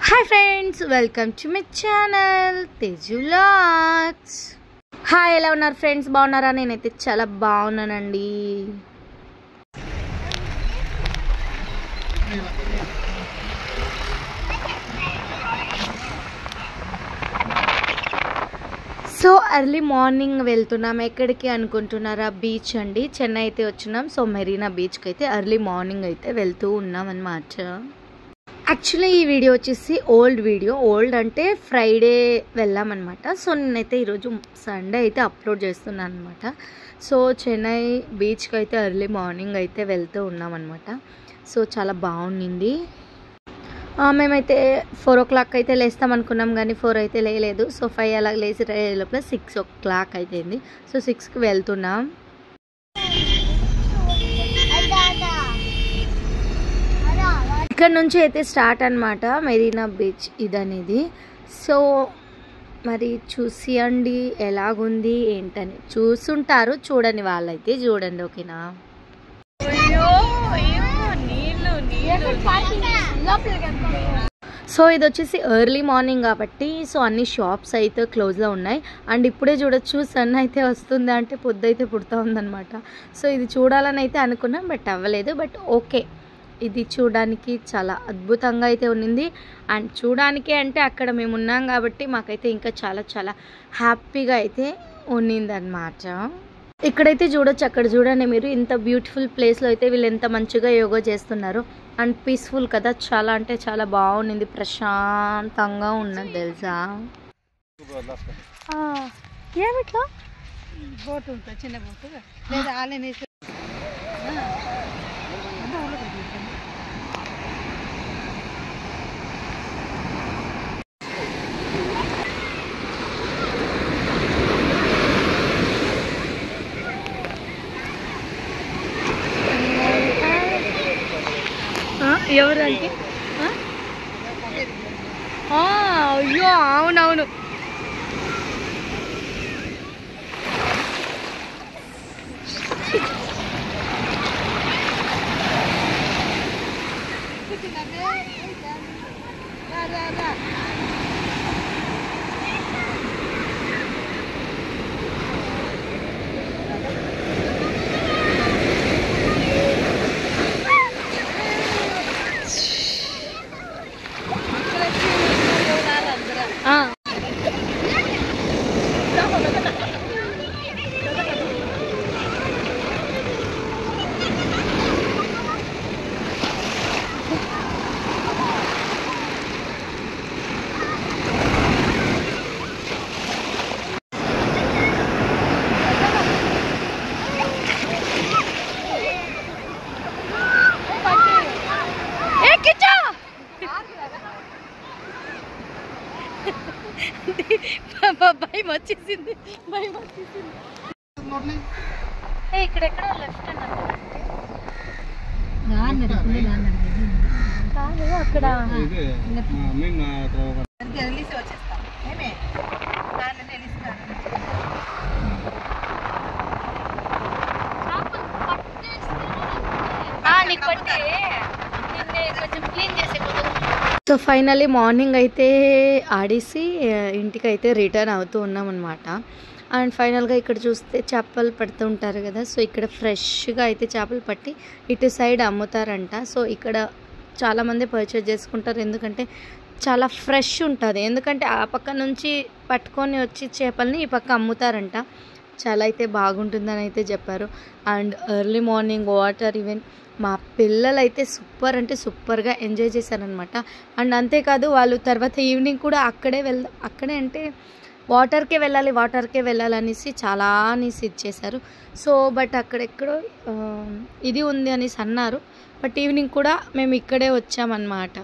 Hi friends, welcome to my channel Teju vlogs. Hi, ఎలా ఉన్నారు friends? బాగున్నారా? నేనైతే చాలా బాగున్నానండి. సో ఎర్లీ మార్నింగ్ వెళ్తున్నాం. ఎక్కడికి అనుకుంటున్నారా? బీచ్ అండి. చెన్నై అయితే వచ్చినాం. సో మెరీనా బీచ్కి అయితే ఎర్లీ మార్నింగ్ అయితే వెళ్తూ ఉన్నాం అన్నమాట. యాక్చువల్లీ ఈ వీడియో వచ్చేసి ఓల్డ్ అంటే ఫ్రైడే వెళ్ళామన్నమాట. సో నేనైతే ఈరోజు సండే అయితే అప్లోడ్ చేస్తున్నాను అనమాట. సో చెన్నై బీచ్కి అయితే ఎర్లీ మార్నింగ్ అయితే వెళ్తూ ఉన్నామన్నమాట. సో చాలా బాగుండింది. మేమైతే 4 o'clock అయితే లేస్తాం అనుకున్నాం, కానీ 4 అయితే లేలేదు. సో 5 అలా లేచి లోపల 6 o'clock అయిపోయింది. సో 6కి వెళ్తున్నాం. ఇక్కడ నుంచి అయితే స్టార్ట్ అనమాట మెరీనా బీచ్ ఇదనేది. సో మరి చూసియండి ఎలాగుంది ఏంటని. చూస్తుంటారు, చూడని వాళ్ళైతే చూడండి, ఓకేనా? సో ఇది వచ్చేసి ఎర్లీ మార్నింగ్ కాబట్టి సో అన్ని షాప్స్ అయితే క్లోజ్లో ఉన్నాయి. అండ్ ఇప్పుడే చూడొచ్చు, సన్ అయితే వస్తుంది అంటే పొద్దు అయితే పుడుతూ ఉందన్నమాట. సో ఇది చూడాలని అయితే అనుకున్నాం, బట్ అవ్వలేదు. బట్ ఓకే, ఇది చూడడానికి చాలా అద్భుతంగా అయితే ఉన్నింది. అండ్ చూడడానికి అంటే అక్కడ మేము ఉన్నాం కాబట్టి మాకైతే ఇంకా చాలా చాలా హ్యాపీగా అయితే ఉన్నింది అన్నమాట. ఇక్కడైతే చూడొచ్చు, అక్కడ చూడండి మీరు, ఇంత బ్యూటిఫుల్ ప్లేస్లో అయితే వీళ్ళు ఎంత మంచిగా యోగా చేస్తున్నారు. అండ్ పీస్ఫుల్ కదా, చాలా అంటే చాలా బాగుంది, ప్రశాంతంగా ఉన్నది తెలుసా. ఏమిట్లా బోట్ ఉంటుంది, చిన్న బోట్ లేదా ఆలనే ఎవరంటే అయ్యో అవునవును. భయం వచ్చేసింది, భయం వచ్చేసింది. ఇక్కడెక్కడ లెఫ్ట్ కాదు, అక్కడ సో ఫైనల్లీ మార్నింగ్ అయితే ఆడేసి ఇంటికి అయితే రిటర్న్ అవుతూ ఉన్నాం అనమాట. అండ్ ఫైనల్గా ఇక్కడ చూస్తే చేపలు పడుతూ ఉంటారు కదా. సో ఇక్కడ ఫ్రెష్గా అయితే చేపలు పట్టి ఇటు సైడ్ అమ్ముతారంట. సో ఇక్కడ చాలామంది పర్చేజ్ చేసుకుంటారు, ఎందుకంటే చాలా ఫ్రెష్ ఉంటుంది. ఎందుకంటే ఆ పక్క నుంచి పట్టుకొని వచ్చి చేపల్ని ఈ పక్క అమ్ముతారంట. చాలా అయితే బాగుంటుందని అయితే చెప్పారు. And early morning water, even మా పిల్లలు అయితే సూపర్ అంటే సూపర్గా ఎంజాయ్ చేశారనమాట. అండ్ అంతేకాదు వాళ్ళు తర్వాత ఈవినింగ్ కూడా అక్కడే అంటే వాటర్కే వెళ్ళాలనేసి చాలా అనేసి ఇచ్చేశారు. సో బట్ అక్కడెక్కడో ఇది ఉంది అనేసి అన్నారు. బట్ ఈవినింగ్ కూడా మేము ఇక్కడే వచ్చామన్నమాట.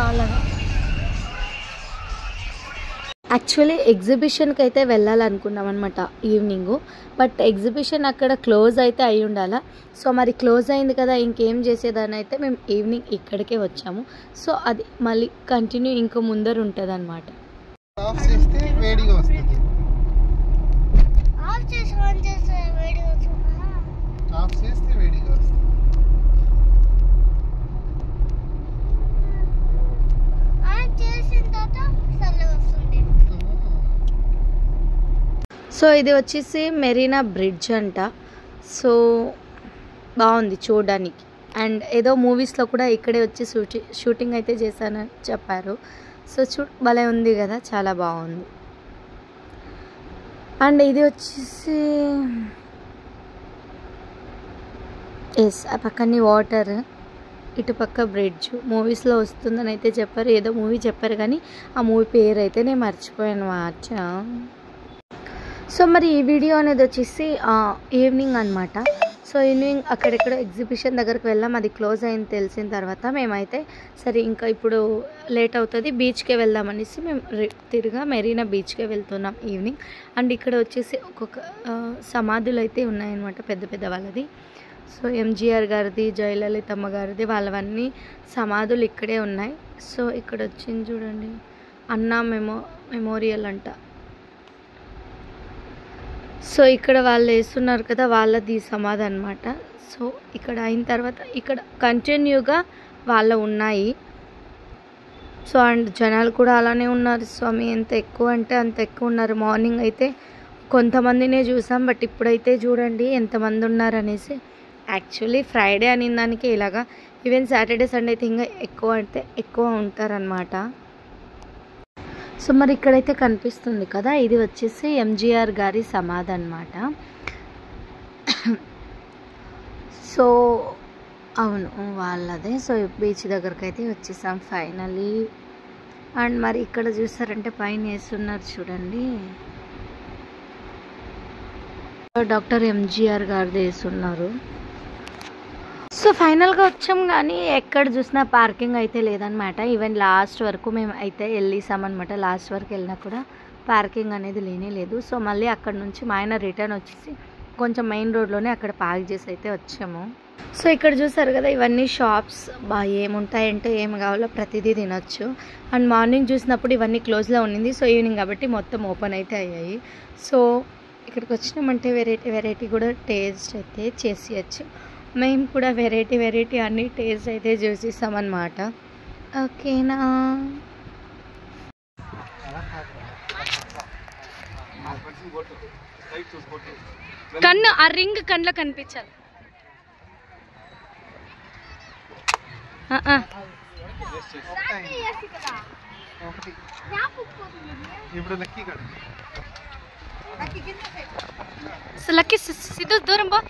అలాగా యాక్చువల్లీ ఎగ్జిబిషన్కి అయితే వెళ్ళాలనుకున్నాం అనమాట ఈవినింగ్. బట్ ఎగ్జిబిషన్ అక్కడ క్లోజ్ అయితే అయి ఉండాలా. సో మరి క్లోజ్ అయింది కదా, ఇంకేం చేసేదాన్ని అయితే మేము ఈవినింగ్ ఇక్కడికే వచ్చాము. సో అది మళ్ళీ కంటిన్యూ ఇంకో ముందర ఉంటుంది అనమాట. సో ఇది వచ్చేసి మెరీనా బ్రిడ్జ్ అంట. సో బాగుంది చూడడానికి. అండ్ ఏదో మూవీస్లో కూడా ఇక్కడే వచ్చి షూటింగ్ అయితే చేశానని చెప్పారు. సో భలే ఉంది కదా, చాలా బాగుంది. అండ్ ఇది వచ్చేసి ఆ పక్కనే వాటర్, ఇటుపక్క బ్రిడ్జ్. మూవీస్లో వస్తుందని అయితే చెప్పారు, ఏదో మూవీ చెప్పారు కానీ ఆ మూవీ పేరు అయితే నేను మర్చిపోయాను మాట. సో మరి ఈ వీడియో అనేది వచ్చేసి ఈవినింగ్ అనమాట. సో ఈవినింగ్ అక్కడెక్కడ ఎగ్జిబిషన్ దగ్గరికి వెళ్ళాం, అది క్లోజ్ అయింది తెలిసిన తర్వాత మేమైతే సరే ఇంకా ఇప్పుడు లేట్ అవుతుంది, బీచ్కే వెళ్దామనేసి మేము తిరిగా మెరీనా బీచ్కే వెళ్తున్నాం ఈవినింగ్. అండ్ ఇక్కడ వచ్చేసి ఒక్కొక్క సమాధులు అయితే ఉన్నాయన్నమాట, పెద్ద పెద్ద వాళ్ళది. సో ఎంజీఆర్ గారిది, జయలలితమ్మ గారిది, వాళ్ళవన్నీ సమాధులు ఇక్కడే ఉన్నాయి. సో ఇక్కడ వచ్చింది చూడండి, అన్నా మెమోరియల్ అంట. సో ఇక్కడ వాళ్ళు వేస్తున్నారు కదా, వాళ్ళది సమాధి అనమాట. సో ఇక్కడ అయిన తర్వాత ఇక్కడ కంటిన్యూగా వాళ్ళ ఉన్నాయి. సో అండ్ జనాలు కూడా అలానే ఉన్నారు స్వామి, ఎంత ఎక్కువ అంటే అంత ఎక్కువ ఉన్నారు. మార్నింగ్ అయితే కొంతమందినే చూసాం, బట్ ఇప్పుడైతే చూడండి ఎంతమంది ఉన్నారనేసి. యాక్చువల్లీ ఫ్రైడే అని దానికి ఇలాగా, ఈవెన్ సాటర్డే సండే అయితే ఇంకా ఎక్కువ ఉంటారనమాట. సో మరి ఇక్కడైతే కనిపిస్తుంది కదా, ఇది వచ్చేసి ఎంజీఆర్ గారి సమాధి అనమాట. సో అవును వాళ్ళదే. సో బీచ్ దగ్గరకు అయితే వచ్చేసాం ఫైనలీ. అండ్ మరి ఇక్కడ చూసారంటే పైన వేస్తున్నారు చూడండి, డాక్టర్ ఎంజీఆర్ గారిది వేస్తున్నారు. సో ఫైనల్గా వచ్చాం కానీ ఎక్కడ చూసినా పార్కింగ్ అయితే లేదనమాట. ఈవెన్ లాస్ట్ వరకు మేము అయితే వెళ్ళేసామన్నమాట. లాస్ట్ వరకు వెళ్ళినా కూడా పార్కింగ్ అనేది లేనే లేదు. సో మళ్ళీ అక్కడ నుంచి మా ఆయన రిటర్న్ వచ్చేసి కొంచెం మెయిన్ రోడ్లోనే అక్కడ పార్క్ చేసి అయితే వచ్చాము. సో ఇక్కడ చూసారు కదా, ఇవన్నీ షాప్స్ ఏముంటాయంటే ఏమి కావాలో ప్రతిదీ తినొచ్చు. అండ్ మార్నింగ్ చూసినప్పుడు ఇవన్నీ క్లోజ్లో ఉండింది. సో ఈవినింగ్ కాబట్టి మొత్తం ఓపెన్ అయితే అయ్యాయి. సో ఇక్కడికి వచ్చినామంటే వెరైటీ కూడా టేస్ట్ అయితే చేసేయచ్చు. మేము కూడా వెరైటీ అన్ని టేస్ట్ అయితే చూసేసామన్నమాట. ఓకేనా. కన్ను ఆ రింగ్ కన్నులో కనిపించాలి. లక్కీ సిద్ధు దూరం బా.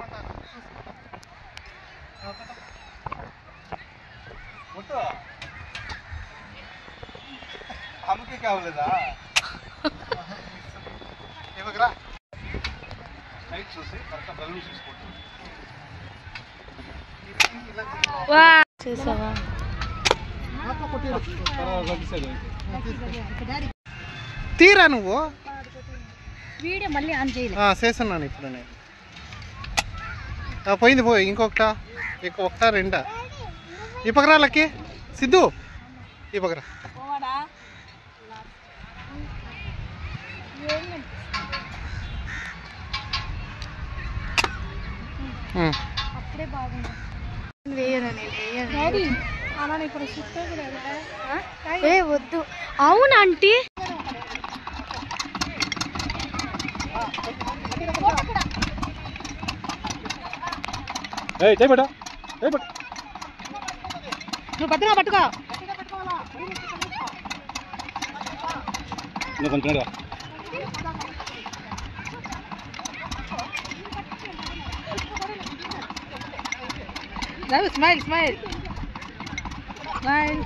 हमके क्या बोलेगा ये बकरा लाइट చూసి కరెక్ట్ బలూన్ చూసుకోండి. వా చేసావా తీరా నువ్వు వీడియో మళ్ళీ ఆన్ చేయలే. చేస్తున్నాను ఇప్పుడు నేను. పోయింది పోయి ఇంకొకట రెండా. ఈ పక్కరా లక్కి సిద్ధు, ఈ పక్కరా. అప్పుడే బాగుంది. ఏ వద్దు. అవును ఆంటీ, నువ్వు భద్రంగా పట్టుకో. Smile smile smile.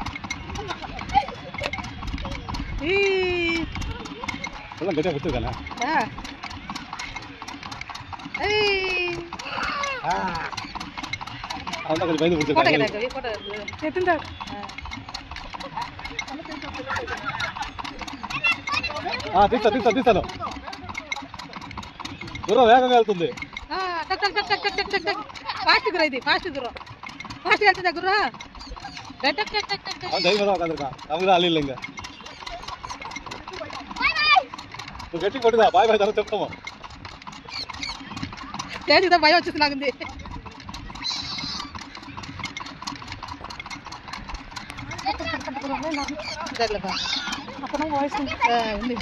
తీస్తాను గుర్రం వేగంగా వెళ్తుంది. ఫాస్ట్ గుర్రం, ఇది ఫాస్ట్ గుర్రం, ఫాస్ట్ వెళ్తుందా గుర్రం. అల్లి ఇంకా నువ్వు గట్టి కొట్టుదా. బాయ్ బాయ్ తర్వాత చెప్తాము. లేదు భయం వచ్చేసి నాకుంది. అక్కడ వాయిస్ ఉంది.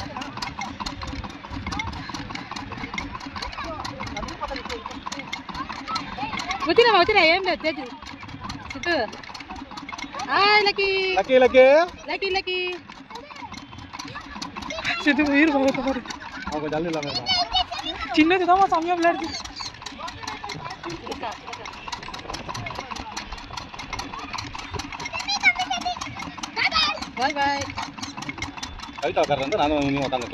వచ్చినా ఏం లేదు Teju Siddhu hi Lucky Lucky Lucky Lucky Lucky Siddhu Veer बहुत बड़ी आपको जल्दी लाना है चिन्ने तो मैं सामने ब्लड की बाय बाय कभी तो कर रहे हैं ना नहीं होता ना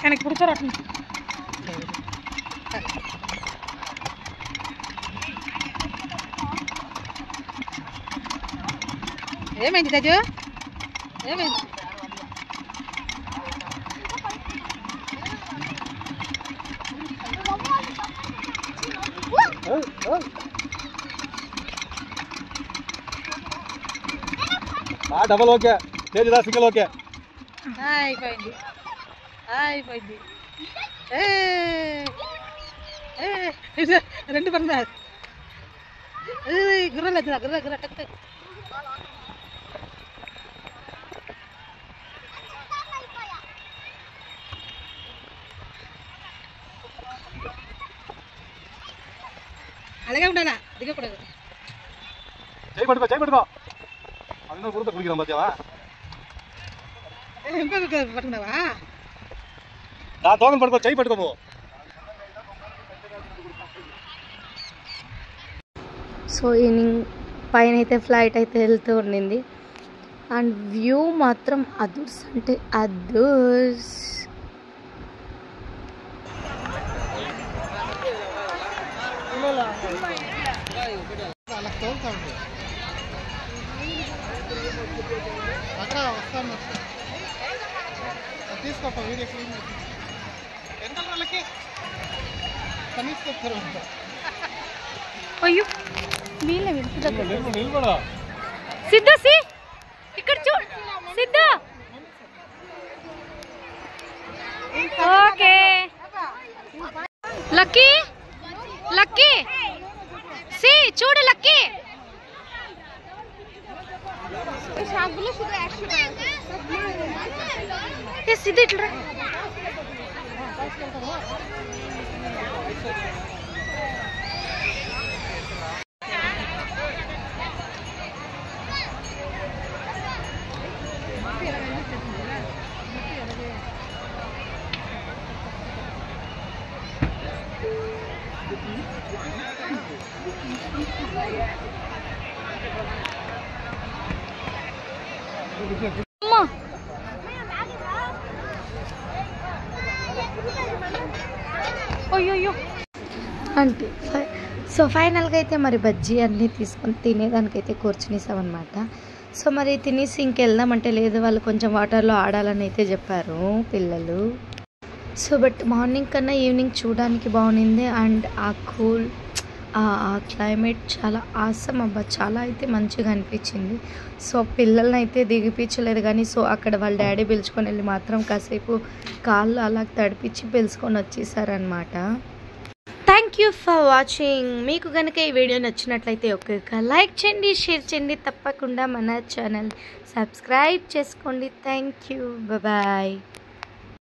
कनेक्ट पुरचा रखनी ఏమైంది తేజు ఏమైంది डबल ओके तेज सिंगल ओके అయిపోయింది అయిపోయింది రెండు పడుతున్నారు గుర్రలు వచ్చిన గుర్ర టక్ అలాగే ఉండాలా దిగకూడదు చేయి పట్టుకో అందులో గుర్త కుడికిరాం బచ్చావా ఇంకొక పట్టుకున్నావా నా తోకను పట్టుకో చేయి పట్టుకో సో ఈవినింగ్ పైన అయితే ఫ్లైట్ అయితే వెళ్తూ ఉండింది అండ్ వ్యూ మాత్రం అదుర్స్ అంటే అదుర్స్. తీసుకో వీడియో క్లీన్ ఎంత వాళ్ళకి కనీసం అయ్యో వీళ్ళ నిలబడా సిద్ధు సి ఇక్కడ చూడు సిద్ధు ఓకే లక్కీ లక్కీ సి చూడు లక్కీ ఏ సిద్ధు ఇట్లా అయ్యో అంటే సో ఫైనల్గా అయితే మరి బజ్జీ అన్నీ తీసుకొని తినేదానికైతే కూర్చునేసామన్నమాట. సో మరి తినేసి ఇంకెళ్దామంటే లేదు, వాళ్ళు కొంచెం వాటర్లో ఆడాలని అయితే చెప్పారు పిల్లలు. సో బట్ మార్నింగ్ కన్నా ఈవినింగ్ చూడడానికి బాగుంది అండ్ ఆ కూల్ ఆ క్లైమేట్ చాలా ఆసం అబ్బా, చాలా అయితే మంచిగా అనిపించింది. సో పిల్లల్ని అయితే దిగిపించలేదు కానీ సో అక్కడ వాళ్ళ డాడీ పిలుచుకొని వెళ్ళి మాత్రం కాసేపు కాళ్ళు అలా తడిపించి పిలుచుకొని వచ్చేసారనమాట. Thank you for watching. మీకు కనుక ఈ వీడియో నచ్చినట్లయితే ఒక్క లైక్ చేయండి, షేర్ చేయండి, తప్పకుండా మన ఛానల్ సబ్స్క్రైబ్ చేసుకోండి. Thank you, bye.